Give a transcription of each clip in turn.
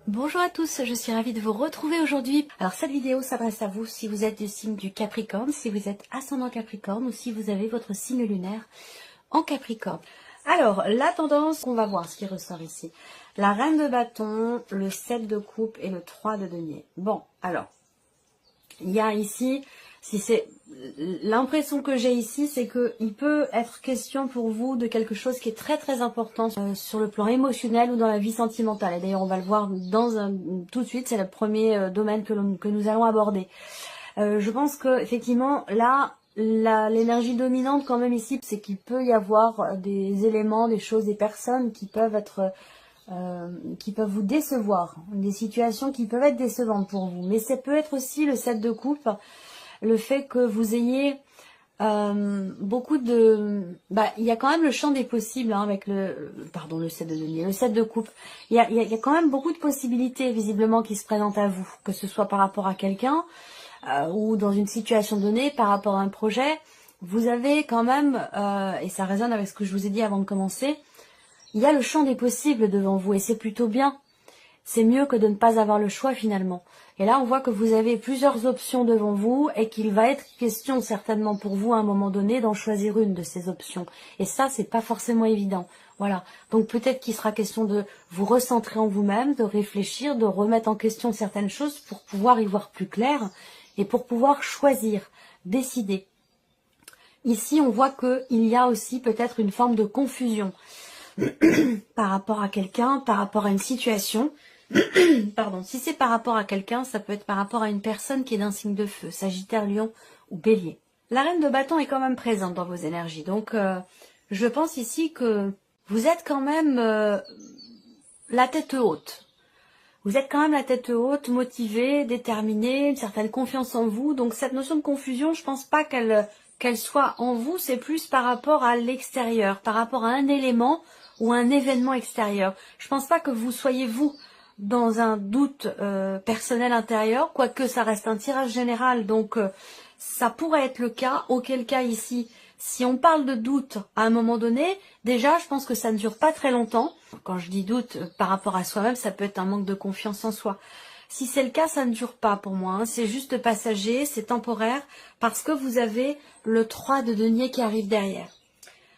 Bonjour à tous, je suis ravie de vous retrouver aujourd'hui. Alors cette vidéo s'adresse à vous si vous êtes du signe du Capricorne, si vous êtes ascendant Capricorne ou si vous avez votre signe lunaire en Capricorne. Alors la tendance, on va voir ce qui ressort ici. La reine de bâton, le 7 de coupe et le 3 de denier. Bon, alors, il y a ici, si c'est l'impression que j'ai ici, c'est qu'il peut être question pour vous de quelque chose qui est très très important sur le plan émotionnel ou dans la vie sentimentale. Et d'ailleurs, on va le voir tout de suite, c'est le premier domaine que nous allons aborder. Je pense que effectivement, là, l'énergie dominante quand même ici, c'est qu'il peut y avoir des éléments, des choses, des personnes qui peuvent être qui peuvent vous décevoir, des situations qui peuvent être décevantes pour vous. Mais ça peut être aussi le 7 de coupe, le fait que vous ayez beaucoup de... il y a quand même le champ des possibles hein, avec le 7 de denier, le 7 de coupe. Il y a quand même beaucoup de possibilités visiblement qui se présentent à vous, que ce soit par rapport à quelqu'un ou dans une situation donnée, par rapport à un projet. Vous avez quand même, et ça résonne avec ce que je vous ai dit avant de commencer, il y a le champ des possibles devant vous et c'est plutôt bien. C'est mieux que de ne pas avoir le choix finalement. Et là, on voit que vous avez plusieurs options devant vous et qu'il va être question certainement pour vous à un moment donné d'en choisir une de ces options. Et ça, c'est pas forcément évident. Voilà. Donc peut-être qu'il sera question de vous recentrer en vous-même, de réfléchir, de remettre en question certaines choses pour pouvoir y voir plus clair et pour pouvoir choisir, décider. Ici, on voit qu'il y a aussi peut-être une forme de confusion par rapport à quelqu'un, par rapport à une situation. Pardon, si c'est par rapport à quelqu'un, ça peut être par rapport à une personne qui est d'un signe de feu, Sagittaire, Lion ou Bélier. La reine de bâton est quand même présente dans vos énergies, donc je pense ici que vous êtes quand même la tête haute. Vous êtes quand même la tête haute, motivée, déterminée, une certaine confiance en vous. Donc cette notion de confusion, je pense pas qu'elle soit en vous, c'est plus par rapport à l'extérieur, par rapport à un élément ou un événement extérieur. Je pense pas que vous soyez vous dans un doute personnel intérieur, quoique ça reste un tirage général, donc ça pourrait être le cas, auquel cas ici, si on parle de doute à un moment donné, déjà je pense que ça ne dure pas très longtemps. Quand je dis doute par rapport à soi-même, ça peut être un manque de confiance en soi. Si c'est le cas, ça ne dure pas pour moi, hein. C'est juste passager, c'est temporaire, parce que vous avez le 3 de denier qui arrive derrière.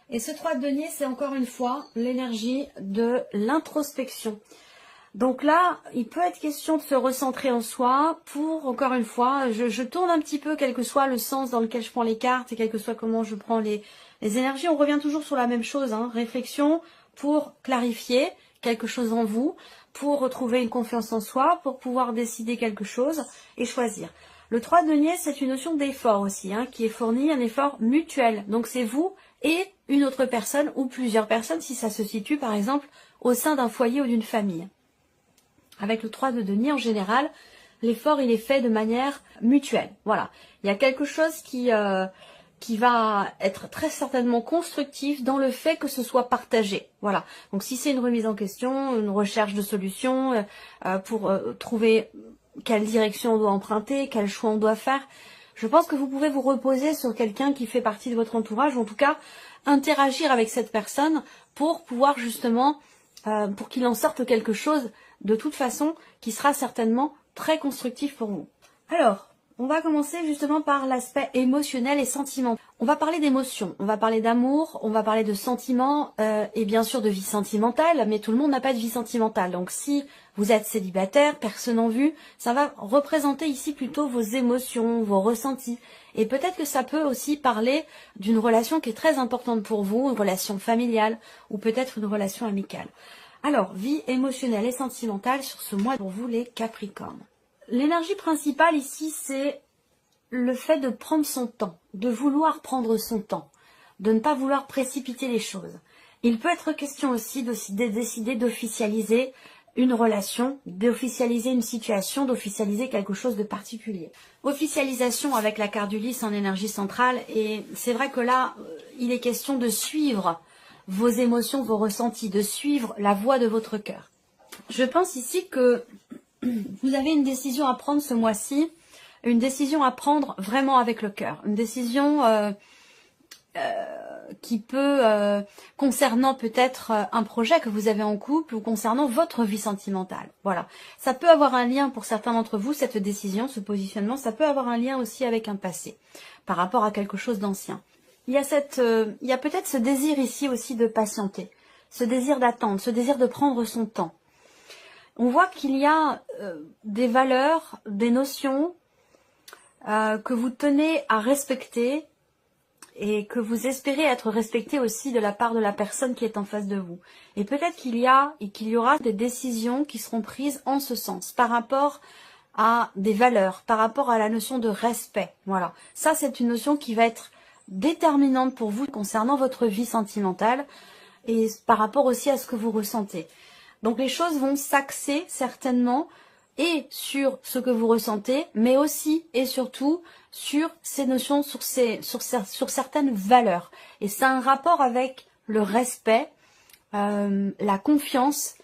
Et ce 3 de denier, c'est encore une fois l'énergie de l'introspection. Donc là, il peut être question de se recentrer en soi pour, encore une fois, je tourne un petit peu, quel que soit le sens dans lequel je prends les cartes et quel que soit comment je prends les énergies. On revient toujours sur la même chose, hein, réflexion pour clarifier quelque chose en vous, pour retrouver une confiance en soi, pour pouvoir décider quelque chose et choisir. Le 3 de denier, c'est une notion d'effort aussi, hein, qui est fourni, un effort mutuel. Donc c'est vous et une autre personne ou plusieurs personnes, si ça se situe par exemple au sein d'un foyer ou d'une famille. Avec le 3 de denier, en général, l'effort, il est fait de manière mutuelle. Voilà. Il y a quelque chose qui va être très certainement constructif dans le fait que ce soit partagé. Voilà. Donc, si c'est une remise en question, une recherche de solutions pour trouver quelle direction on doit emprunter, quel choix on doit faire, je pense que vous pouvez vous reposer sur quelqu'un qui fait partie de votre entourage, ou en tout cas, interagir avec cette personne pour pouvoir justement, pour qu'il en sorte quelque chose de toute façon, qui sera certainement très constructif pour vous. Alors, on va commencer justement par l'aspect émotionnel et sentimental. On va parler d'émotions, on va parler d'amour, on va parler de sentiments et bien sûr de vie sentimentale, mais tout le monde n'a pas de vie sentimentale. Donc si vous êtes célibataire, personne en vue, ça va représenter ici plutôt vos émotions, vos ressentis. Et peut-être que ça peut aussi parler d'une relation qui est très importante pour vous, une relation familiale ou peut-être une relation amicale. Alors, vie émotionnelle et sentimentale sur ce mois pour vous les Capricornes. L'énergie principale ici, c'est le fait de prendre son temps, de vouloir prendre son temps, de ne pas vouloir précipiter les choses. Il peut être question aussi de décider d'officialiser une relation, d'officialiser une situation, d'officialiser quelque chose de particulier. Officialisation avec la carte du lys en énergie centrale, et c'est vrai que là, il est question de suivre vos émotions, vos ressentis, de suivre la voie de votre cœur. Je pense ici que vous avez une décision à prendre ce mois-ci, une décision à prendre vraiment avec le cœur, une décision concernant peut-être un projet que vous avez en couple ou concernant votre vie sentimentale. Voilà. Ça peut avoir un lien pour certains d'entre vous, cette décision, ce positionnement, ça peut avoir un lien aussi avec un passé, par rapport à quelque chose d'ancien. Il y a peut-être ce désir ici aussi de patienter, ce désir d'attendre, ce désir de prendre son temps. On voit qu'il y a des valeurs, des notions que vous tenez à respecter et que vous espérez être respecté aussi de la part de la personne qui est en face de vous. Et peut-être qu'il y aura des décisions qui seront prises en ce sens, par rapport à des valeurs, par rapport à la notion de respect. Voilà, ça c'est une notion qui va être déterminante pour vous concernant votre vie sentimentale et par rapport aussi à ce que vous ressentez. Donc les choses vont s'axer certainement et sur ce que vous ressentez, mais aussi et surtout sur ces notions, sur certaines valeurs. Et c'est un rapport avec le respect, la confiance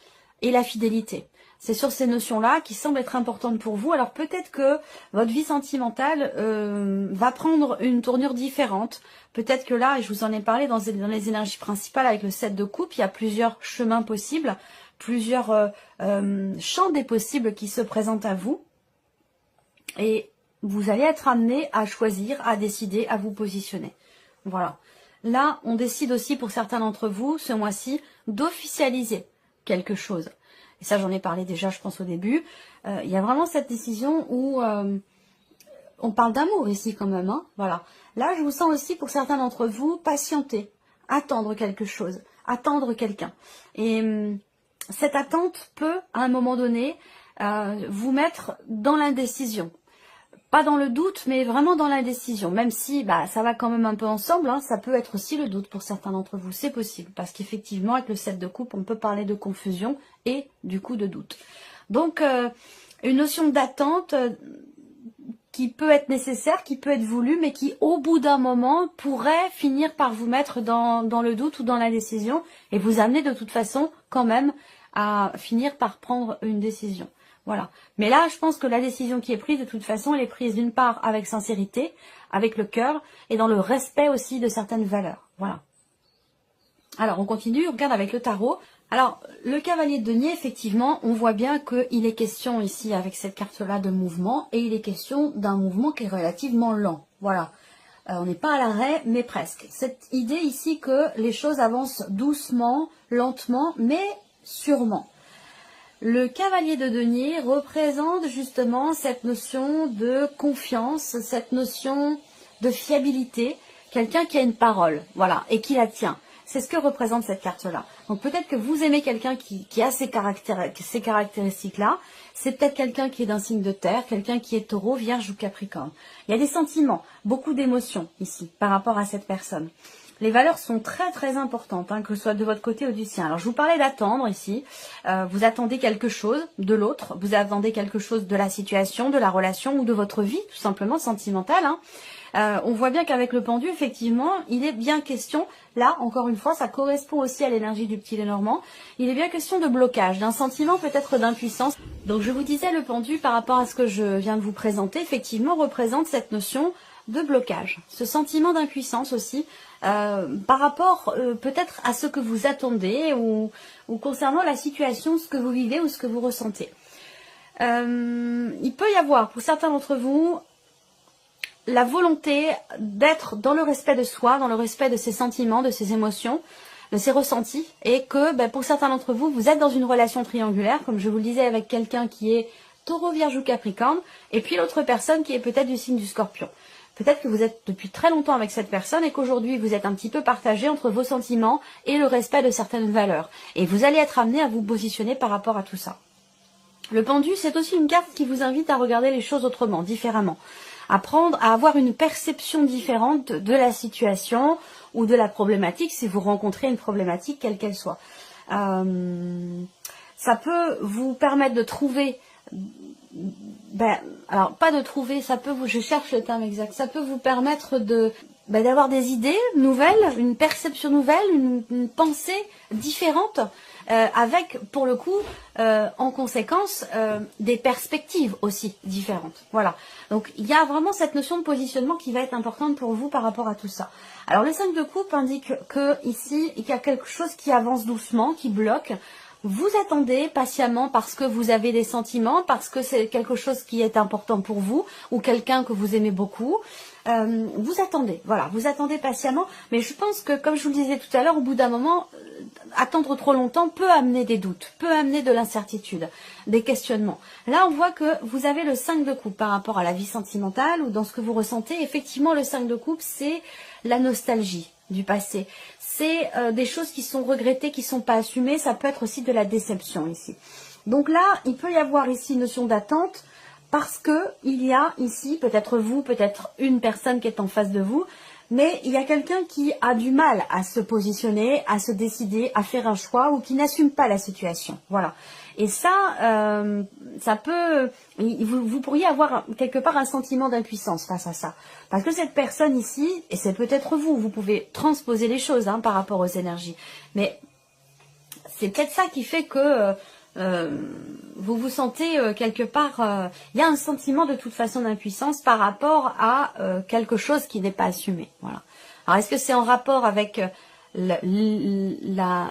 et la fidélité. C'est sur ces notions-là qui semblent être importantes pour vous. Alors peut-être que votre vie sentimentale va prendre une tournure différente. Peut-être que là, et je vous en ai parlé dans les énergies principales avec le 7 de coupe, il y a plusieurs chemins possibles, plusieurs champs des possibles qui se présentent à vous. Et vous allez être amené à choisir, à décider, à vous positionner. Voilà. Là, on décide aussi pour certains d'entre vous, ce mois-ci, d'officialiser quelque chose. Et ça, j'en ai parlé déjà, je pense, au début. Il y a vraiment cette décision où on parle d'amour ici quand même. Hein, voilà. Là, je vous sens aussi, pour certains d'entre vous, patienter, attendre quelque chose, attendre quelqu'un. Et cette attente peut, à un moment donné, vous mettre dans l'indécision. Pas dans le doute, mais vraiment dans l'indécision. Même si ça va quand même un peu ensemble, hein, ça peut être aussi le doute pour certains d'entre vous. C'est possible, parce qu'effectivement, avec le 7 de coupe, on peut parler de confusion et du coup de doute. Donc, une notion d'attente qui peut être nécessaire, qui peut être voulue, mais qui, au bout d'un moment, pourrait finir par vous mettre dans le doute ou dans l'indécision et vous amener de toute façon, quand même, à finir par prendre une décision. Voilà. Mais là, je pense que la décision qui est prise, de toute façon, elle est prise d'une part avec sincérité, avec le cœur, et dans le respect aussi de certaines valeurs. Voilà. Alors, on continue, on regarde avec le tarot. Alors, le cavalier de denier, effectivement, on voit bien qu'il est question ici, avec cette carte-là, de mouvement, et il est question d'un mouvement qui est relativement lent. Voilà. On n'est pas à l'arrêt, mais presque. Cette idée ici que les choses avancent doucement, lentement, mais sûrement. Le cavalier de denier représente justement cette notion de confiance, cette notion de fiabilité, quelqu'un qui a une parole, voilà, et qui la tient. C'est ce que représente cette carte-là. Donc peut-être que vous aimez quelqu'un qui a ces caractéristiques-là. C'est peut-être quelqu'un qui est d'un signe de terre, quelqu'un qui est taureau, vierge ou capricorne. Il y a des sentiments, beaucoup d'émotions ici par rapport à cette personne. Les valeurs sont très très importantes, hein, que ce soit de votre côté ou du sien. Alors je vous parlais d'attendre ici, vous attendez quelque chose de l'autre, vous attendez quelque chose de la situation, de la relation ou de votre vie, tout simplement sentimentale. Hein. On voit bien qu'avec le pendu, effectivement, il est bien question, là encore une fois, ça correspond aussi à l'énergie du petit Lénormand, il est bien question de blocage, d'un sentiment peut-être d'impuissance. Donc je vous disais, le pendu, par rapport à ce que je viens de vous présenter, effectivement représente cette notion de blocage, ce sentiment d'impuissance aussi, par rapport peut-être à ce que vous attendez ou concernant la situation, ce que vous vivez ou ce que vous ressentez. Il peut y avoir pour certains d'entre vous la volonté d'être dans le respect de soi, dans le respect de ses sentiments, de ses émotions, de ses ressentis, et que pour certains d'entre vous, vous êtes dans une relation triangulaire, comme je vous le disais, avec quelqu'un qui est taureau, vierge ou capricorne, et puis l'autre personne qui est peut-être du signe du scorpion. Peut-être que vous êtes depuis très longtemps avec cette personne et qu'aujourd'hui vous êtes un petit peu partagé entre vos sentiments et le respect de certaines valeurs. Et vous allez être amené à vous positionner par rapport à tout ça. Le pendu, c'est aussi une carte qui vous invite à regarder les choses autrement, différemment. Apprendre à avoir une perception différente de la situation ou de la problématique si vous rencontrez une problématique quelle qu'elle soit. Ça peut vous permettre de trouver... alors pas de trouver, ça peut vous, je cherche le terme exact, ça peut vous permettre d'avoir des idées nouvelles, une perception nouvelle, une pensée différente, avec, pour le coup, en conséquence, des perspectives aussi différentes. Voilà. Donc, il y a vraiment cette notion de positionnement qui va être importante pour vous par rapport à tout ça. Alors, le 5 de coupe indique que ici, il y a quelque chose qui avance doucement, qui bloque. Vous attendez patiemment parce que vous avez des sentiments, parce que c'est quelque chose qui est important pour vous, ou quelqu'un que vous aimez beaucoup. Vous attendez, voilà, vous attendez patiemment, mais je pense que, comme je vous le disais tout à l'heure, au bout d'un moment, attendre trop longtemps peut amener des doutes, peut amener de l'incertitude, des questionnements. Là, on voit que vous avez le 5 de coupe par rapport à la vie sentimentale ou dans ce que vous ressentez. Effectivement, le 5 de coupe, c'est la nostalgie du passé. C'est des choses qui sont regrettées, qui ne sont pas assumées. Ça peut être aussi de la déception ici. Donc là, il peut y avoir ici une notion d'attente, parce que il y a ici, peut-être vous, peut-être une personne qui est en face de vous, mais il y a quelqu'un qui a du mal à se positionner, à se décider, à faire un choix, ou qui n'assume pas la situation. Voilà. Et ça, ça peut... Vous pourriez avoir quelque part un sentiment d'impuissance face à ça. Parce que cette personne ici, et c'est peut-être vous, vous pouvez transposer les choses par rapport aux énergies, mais c'est peut-être ça qui fait que... vous vous sentez quelque part, il y a un sentiment de toute façon d'impuissance par rapport à quelque chose qui n'est pas assumé. Voilà. Alors est-ce que c'est en rapport avec la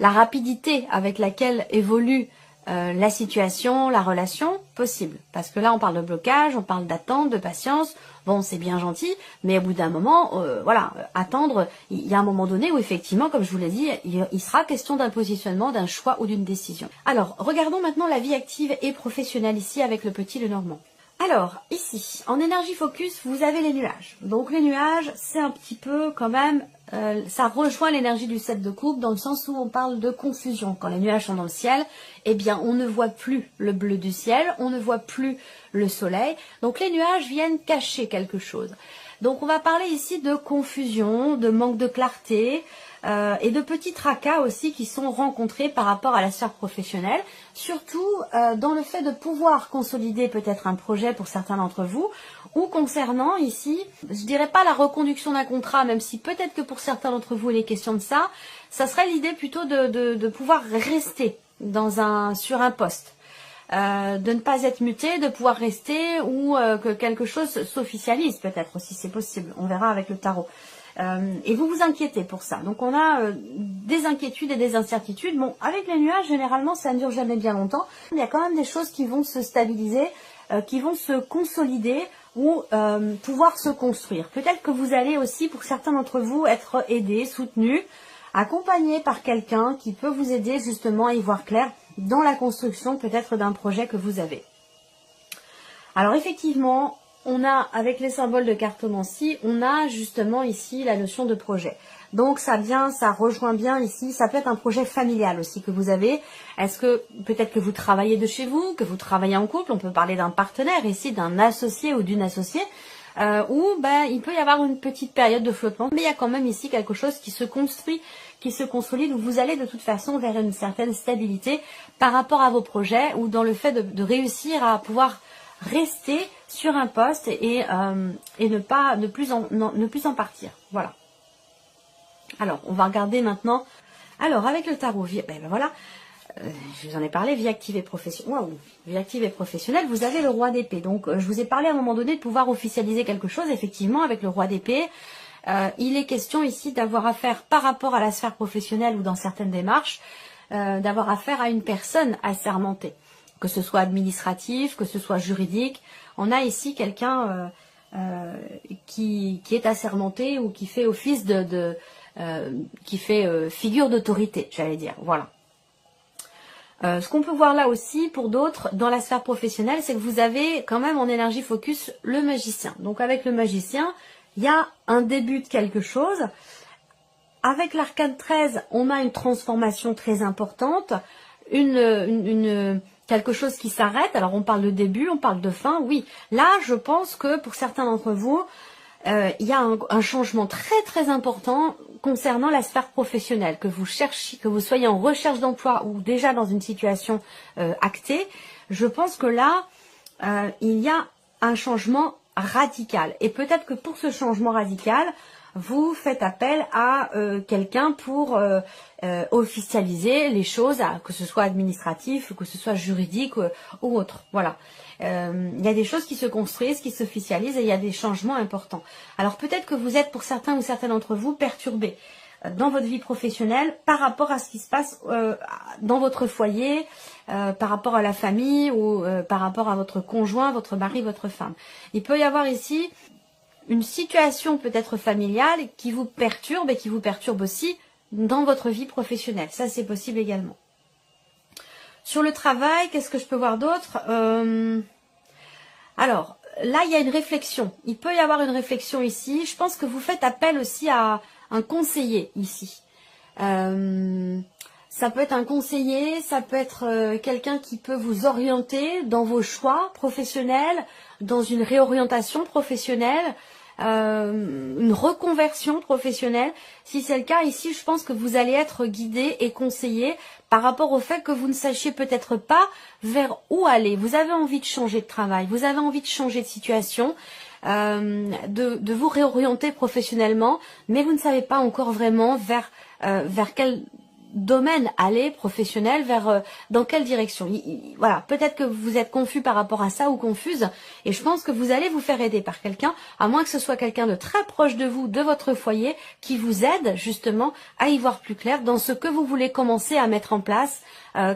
rapidité avec laquelle évolue la situation, la relation? Possible. Parce que là on parle de blocage, on parle d'attente, de patience. Bon, c'est bien gentil, mais au bout d'un moment, voilà, attendre, il y a un moment donné où effectivement, comme je vous l'ai dit, il sera question d'un positionnement, d'un choix ou d'une décision. Alors, regardons maintenant la vie active et professionnelle ici avec le petit Lenormand. Alors, ici, en énergie focus, vous avez les nuages. Donc les nuages, c'est un petit peu quand même, ça rejoint l'énergie du 7 de coupe dans le sens où on parle de confusion. Quand les nuages sont dans le ciel, eh bien on ne voit plus le bleu du ciel, on ne voit plus le soleil. Donc les nuages viennent cacher quelque chose. Donc on va parler ici de confusion, de manque de clarté, et de petits tracas aussi qui sont rencontrés par rapport à la sphère professionnelle, surtout dans le fait de pouvoir consolider peut-être un projet pour certains d'entre vous, ou concernant ici, je dirais pas la reconduction d'un contrat, même si peut-être que pour certains d'entre vous il est question de ça, ça serait l'idée plutôt de pouvoir rester sur un poste. De ne pas être muté, de pouvoir rester, ou que quelque chose s'officialise peut-être aussi, c'est possible, on verra avec le tarot. Et vous vous inquiétez pour ça. Donc on a des inquiétudes et des incertitudes. Bon, avec les nuages, généralement, ça ne dure jamais bien longtemps. Il y a quand même des choses qui vont se stabiliser, qui vont se consolider ou pouvoir se construire. Peut-être que vous allez aussi, pour certains d'entre vous, être aidés, soutenus, accompagnés par quelqu'un qui peut vous aider justement à y voir clair dans la construction peut-être d'un projet que vous avez. Alors effectivement, on a, avec les symboles de cartomancie, on a justement ici la notion de projet. Donc ça rejoint bien ici, ça peut être un projet familial aussi que vous avez. Est-ce que peut-être que vous travaillez de chez vous, que vous travaillez en couple, on peut parler d'un partenaire ici, d'un associé ou d'une associée, où il peut y avoir une petite période de flottement, mais il y a quand même ici quelque chose qui se construit, qui se consolide, où vous allez de toute façon vers une certaine stabilité par rapport à vos projets, ou dans le fait de réussir à pouvoir rester sur un poste et ne plus en partir. Voilà. Alors, on va regarder maintenant. Alors, avec le tarot, voilà, je vous en ai parlé, vie active et professionnelle. Waouh, vie active et professionnelle, vous avez le roi d'épée. Donc, je vous ai parlé à un moment donné de pouvoir officialiser quelque chose. Effectivement, avec le roi d'épée, il est question ici d'avoir affaire par rapport à la sphère professionnelle ou dans certaines démarches, d'avoir affaire à une personne assermentée. Que ce soit administratif, que ce soit juridique. On a ici quelqu'un qui est assermenté ou qui fait office qui fait figure d'autorité, j'allais dire. Voilà. Ce qu'on peut voir là aussi pour d'autres dans la sphère professionnelle, c'est que vous avez quand même en énergie focus le magicien. Donc avec le magicien, il y a un début de quelque chose. Avec l'arcane 13, on a une transformation très importante, quelque chose qui s'arrête. Alors on parle de début, on parle de fin, oui. Là, je pense que pour certains d'entre vous, il y a un changement très très important concernant la sphère professionnelle, que vous cherchiez, que vous soyez en recherche d'emploi ou déjà dans une situation actée. Je pense que là, il y a un changement radical. Et peut-être que pour ce changement radical, vous faites appel à quelqu'un pour officialiser les choses, que ce soit administratif, que ce soit juridique ou autre. Voilà. Il y a des choses qui se construisent, qui s'officialisent et il y a des changements importants. Alors peut-être que vous êtes, pour certains ou certaines d'entre vous, perturbés dans votre vie professionnelle par rapport à ce qui se passe dans votre foyer, par rapport à la famille ou par rapport à votre conjoint, votre mari, votre femme. Il peut y avoir ici une situation peut-être familiale qui vous perturbe et qui vous perturbe aussi dans votre vie professionnelle. Ça, c'est possible également. Sur le travail, qu'est-ce que je peux voir d'autre? Alors, là, il y a une réflexion. Il peut y avoir une réflexion ici. Je pense que vous faites appel aussi à un conseiller ici. Ça peut être un conseiller, ça peut être quelqu'un qui peut vous orienter dans vos choix professionnels, dans une réorientation professionnelle, une reconversion professionnelle. Si c'est le cas ici, je pense que vous allez être guidé et conseillé par rapport au fait que vous ne sachiez peut-être pas vers où aller. Vous avez envie de changer de travail, vous avez envie de changer de situation, de vous réorienter professionnellement, mais vous ne savez pas encore vraiment vers quel domaine aller professionnel, dans quelle direction. Voilà, peut-être que vous êtes confus par rapport à ça ou confuse, et je pense que vous allez vous faire aider par quelqu'un, à moins que ce soit quelqu'un de très proche de vous, de votre foyer, qui vous aide justement à y voir plus clair dans ce que vous voulez commencer à mettre en place,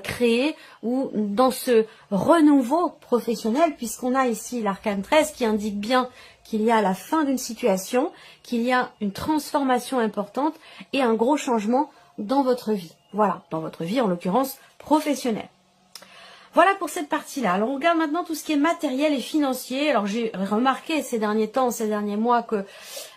créer, ou dans ce renouveau professionnel, puisqu'on a ici l'arcane 13 qui indique bien qu'il y a la fin d'une situation, qu'il y a une transformation importante et un gros changement dans votre vie. Voilà, dans votre vie en l'occurrence professionnelle. Voilà pour cette partie-là. Alors on regarde maintenant tout ce qui est matériel et financier. Alors j'ai remarqué ces derniers temps, ces derniers mois que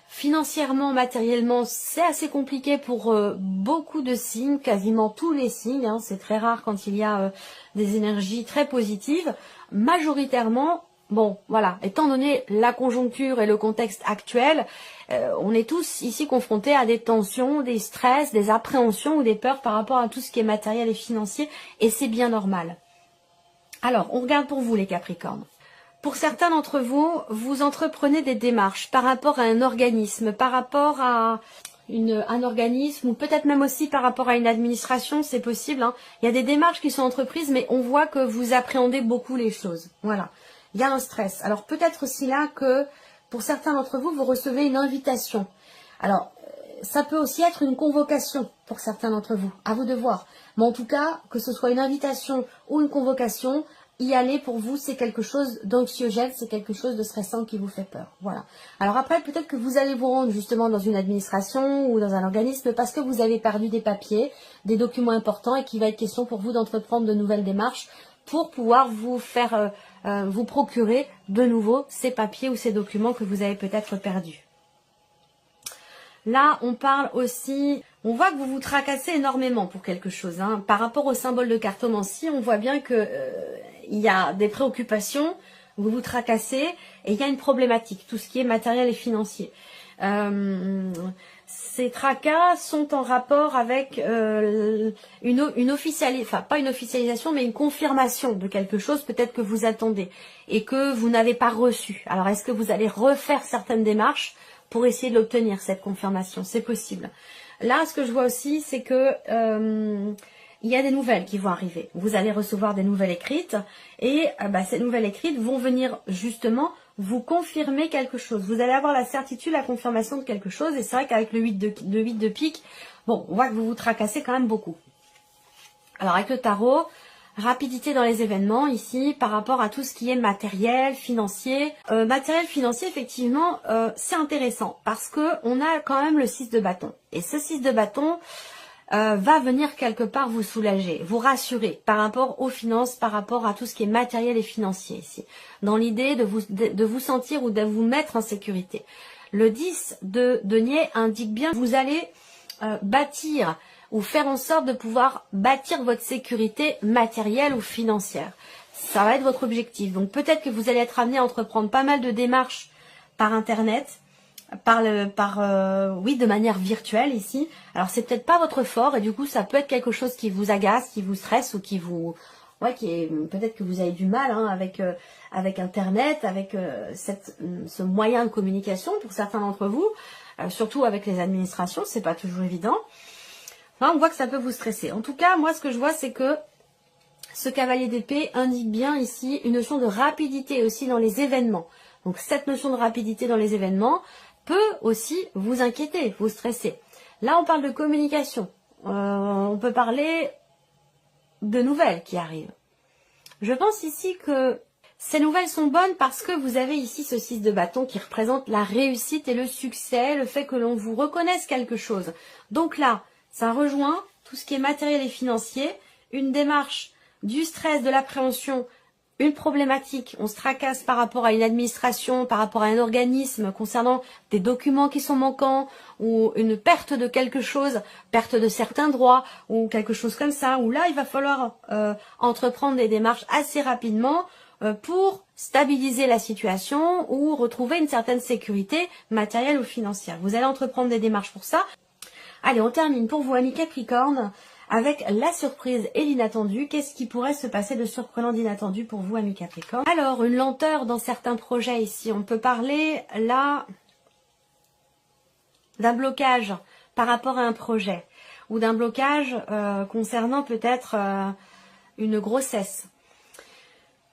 financièrement, matériellement, c'est assez compliqué pour beaucoup de signes, quasiment tous les signes. Hein. C'est très rare quand il y a des énergies très positives. Majoritairement, bon, voilà, étant donné la conjoncture et le contexte actuel, on est tous ici confrontés à des tensions, des stress, des appréhensions ou des peurs par rapport à tout ce qui est matériel et financier, et c'est bien normal. Alors, on regarde pour vous les Capricornes. Pour certains d'entre vous, vous entreprenez des démarches par rapport à un organisme, par rapport à un organisme, ou peut-être même aussi par rapport à une administration, c'est possible. Hein. Il y a des démarches qui sont entreprises, mais on voit que vous appréhendez beaucoup les choses. Voilà. Il y a un stress. Alors peut-être aussi là que pour certains d'entre vous, vous recevez une invitation. Alors ça peut aussi être une convocation pour certains d'entre vous, à vous de voir. Mais en tout cas, que ce soit une invitation ou une convocation, y aller pour vous, c'est quelque chose d'anxiogène, c'est quelque chose de stressant qui vous fait peur. Voilà. Alors après, peut-être que vous allez vous rendre justement dans une administration ou dans un organisme parce que vous avez perdu des papiers, des documents importants et qu'il va être question pour vous d'entreprendre de nouvelles démarches pour pouvoir vous faire vous procurer de nouveau ces papiers ou ces documents que vous avez peut-être perdus. Là, on parle aussi, on voit que vous vous tracassez énormément pour quelque chose. Hein. Par rapport au symbole de cartomancie, on voit bien que il y a des préoccupations, vous vous tracassez et il y a une problématique, tout ce qui est matériel et financier. Ces tracas sont en rapport avec une officialisation, enfin pas une officialisation, mais une confirmation de quelque chose peut-être que vous attendez et que vous n'avez pas reçu. Alors est-ce que vous allez refaire certaines démarches pour essayer de l'obtenir, cette confirmation? C'est possible. Là, ce que je vois aussi, c'est que il y a des nouvelles qui vont arriver. Vous allez recevoir des nouvelles écrites et ces nouvelles écrites vont venir justement vous confirmer quelque chose. Vous allez avoir la certitude, la confirmation de quelque chose. Et c'est vrai qu'avec le 8 de pique, bon, on voit que vous vous tracassez quand même beaucoup. Alors avec le tarot, rapidité dans les événements ici par rapport à tout ce qui est matériel, financier. Matériel, financier, effectivement, c'est intéressant parce que on a quand même le 6 de bâton. Et ce 6 de bâton va venir quelque part vous soulager, vous rassurer par rapport aux finances, par rapport à tout ce qui est matériel et financier ici. Dans l'idée de vous sentir ou de vous mettre en sécurité. Le 10 de denier indique bien que vous allez bâtir ou faire en sorte de pouvoir bâtir votre sécurité matérielle ou financière. Ça va être votre objectif. Donc peut-être que vous allez être amené à entreprendre pas mal de démarches par Internet, oui, de manière virtuelle ici. Alors c'est peut-être pas votre fort et du coup ça peut être quelque chose qui vous agace, qui vous stresse ou qui vous ouais, qui est peut-être que vous avez du mal hein, avec Internet, avec ce moyen de communication pour certains d'entre vous, surtout avec les administrations, c'est pas toujours évident. Là, on voit que ça peut vous stresser. En tout cas, moi, ce que je vois, c'est que ce cavalier d'épée indique bien ici une notion de rapidité aussi dans les événements. Donc, cette notion de rapidité dans les événements peut aussi vous inquiéter, vous stresser. Là, on parle de communication. On peut parler de nouvelles qui arrivent. Je pense ici que ces nouvelles sont bonnes parce que vous avez ici ce 6 de bâton qui représente la réussite et le succès, le fait que l'on vous reconnaisse quelque chose. Donc là, ça rejoint tout ce qui est matériel et financier, une démarche du stress, de l'appréhension, une problématique, on se tracasse par rapport à une administration, par rapport à un organisme concernant des documents qui sont manquants ou une perte de quelque chose, perte de certains droits ou quelque chose comme ça, où là il va falloir entreprendre des démarches assez rapidement pour stabiliser la situation ou retrouver une certaine sécurité matérielle ou financière. Vous allez entreprendre des démarches pour ça. Allez, on termine pour vous, amis Capricorne, avec la surprise et l'inattendu. Qu'est-ce qui pourrait se passer de surprenant, d'inattendu pour vous, amis Capricorne? Alors, une lenteur dans certains projets ici. On peut parler, là, d'un blocage par rapport à un projet. Ou d'un blocage concernant peut-être une grossesse.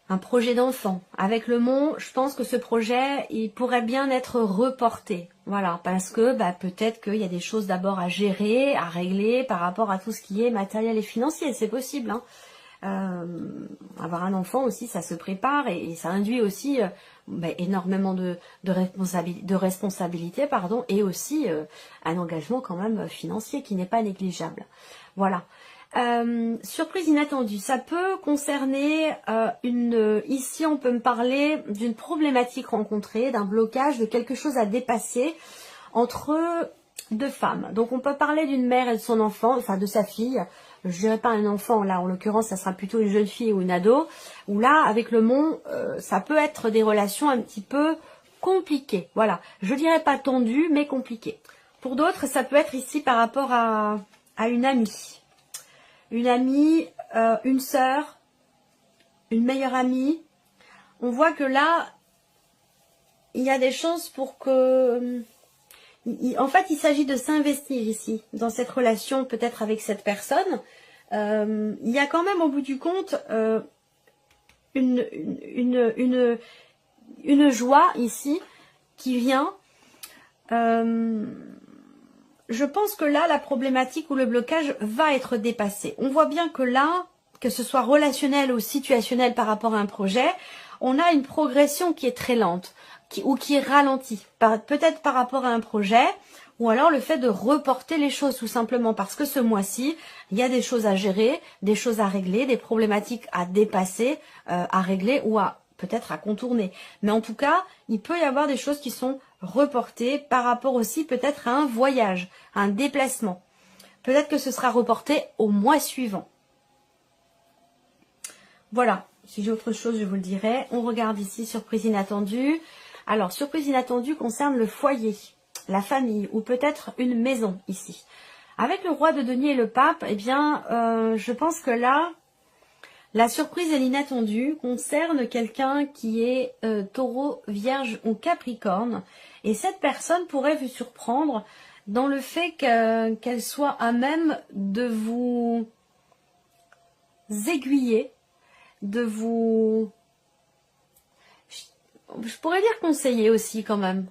Un projet d'enfant. Avec le mont, je pense que ce projet, il pourrait bien être reporté. Voilà, parce que peut-être qu'il y a des choses d'abord à gérer, à régler par rapport à tout ce qui est matériel et financier. C'est possible. Hein. Avoir un enfant aussi, ça se prépare et ça induit aussi énormément de responsabilités, pardon, et aussi un engagement quand même financier qui n'est pas négligeable. Voilà. Surprise inattendue, ça peut concerner ici on peut me parler d'une problématique rencontrée, d'un blocage, de quelque chose à dépasser entre deux femmes. Donc on peut parler d'une mère et de son enfant, enfin de sa fille, je dirais pas un enfant, là en l'occurrence ça sera plutôt une jeune fille ou une ado, où là avec le mont, ça peut être des relations un petit peu compliquées, voilà, je dirais pas tendues mais compliquées. Pour d'autres ça peut être ici par rapport à une amie. Une amie, une sœur, une meilleure amie. On voit que là, il y a des chances pour que... En fait, il s'agit de s'investir ici, dans cette relation peut-être avec cette personne. Il y a quand même au bout du compte une joie ici qui vient... je pense que là, la problématique ou le blocage va être dépassé. On voit bien que là, que ce soit relationnel ou situationnel par rapport à un projet, on a une progression qui est très lente ou qui est ralentie. Peut-être par rapport à un projet ou alors le fait de reporter les choses tout simplement parce que ce mois-ci, il y a des choses à gérer, des choses à régler, des problématiques à dépasser, à régler ou peut-être à contourner. Mais en tout cas, il peut y avoir des choses qui sont reportées par rapport aussi peut-être à un voyage, à un déplacement. Peut-être que ce sera reporté au mois suivant. Voilà, si j'ai autre chose, je vous le dirai. On regarde ici, surprise inattendue. Alors, surprise inattendue concerne le foyer, la famille ou peut-être une maison ici. Avec le roi de denier et le pape, eh bien, je pense que là... La surprise et l'inattendu concerne quelqu'un qui est taureau, vierge ou capricorne. Et cette personne pourrait vous surprendre dans le fait qu'elle soit à même de vous aiguiller, de vous... Je pourrais dire conseiller aussi quand même.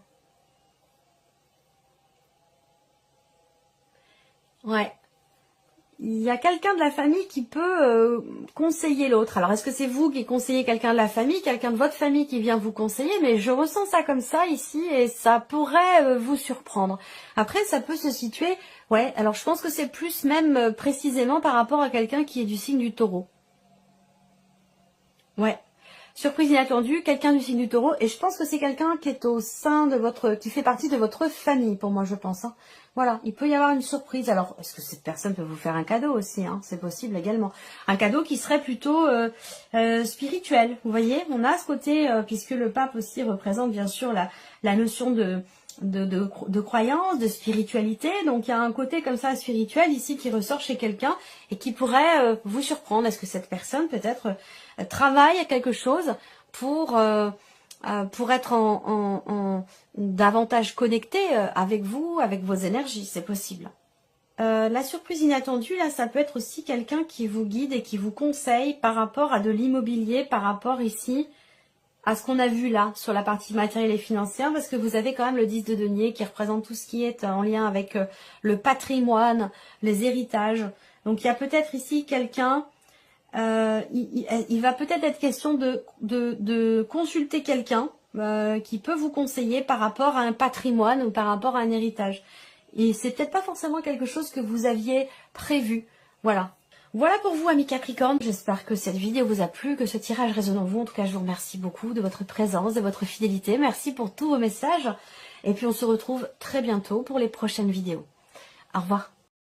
Ouais. Il y a quelqu'un de la famille qui peut conseiller l'autre. Alors, est-ce que c'est vous qui conseillez quelqu'un de la famille, quelqu'un de votre famille qui vient vous conseiller? Mais je ressens ça comme ça ici et ça pourrait vous surprendre. Après, ça peut se situer... Ouais, alors je pense que c'est plus même précisément par rapport à quelqu'un qui est du signe du taureau. Ouais. Surprise inattendue, quelqu'un du signe du taureau. Et je pense que c'est quelqu'un qui est au sein de votre... qui fait partie de votre famille, pour moi, je pense. Hein. Voilà, il peut y avoir une surprise. Alors, est-ce que cette personne peut vous faire un cadeau aussi, hein? C'est possible également. Un cadeau qui serait plutôt spirituel. Vous voyez, on a ce côté, puisque le pape aussi représente bien sûr la notion de de croyance, de spiritualité. Donc il y a un côté comme ça spirituel ici qui ressort chez quelqu'un et qui pourrait vous surprendre. Est-ce que cette personne peut-être travaille à quelque chose pour être davantage connecté avec vous, avec vos énergies? C'est possible. La surprise inattendue, là, ça peut être aussi quelqu'un qui vous guide et qui vous conseille par rapport à de l'immobilier, par rapport ici à ce qu'on a vu là, sur la partie matérielle et financière, parce que vous avez quand même le 10 de denier qui représente tout ce qui est en lien avec le patrimoine, les héritages. Donc il y a peut-être ici quelqu'un, il va peut-être être question de consulter quelqu'un qui peut vous conseiller par rapport à un patrimoine ou par rapport à un héritage. Et c'est peut-être pas forcément quelque chose que vous aviez prévu. Voilà. Voilà pour vous, amis Capricorne. J'espère que cette vidéo vous a plu, que ce tirage résonne en vous. En tout cas, je vous remercie beaucoup de votre présence, de votre fidélité. Merci pour tous vos messages. Et puis, on se retrouve très bientôt pour les prochaines vidéos. Au revoir.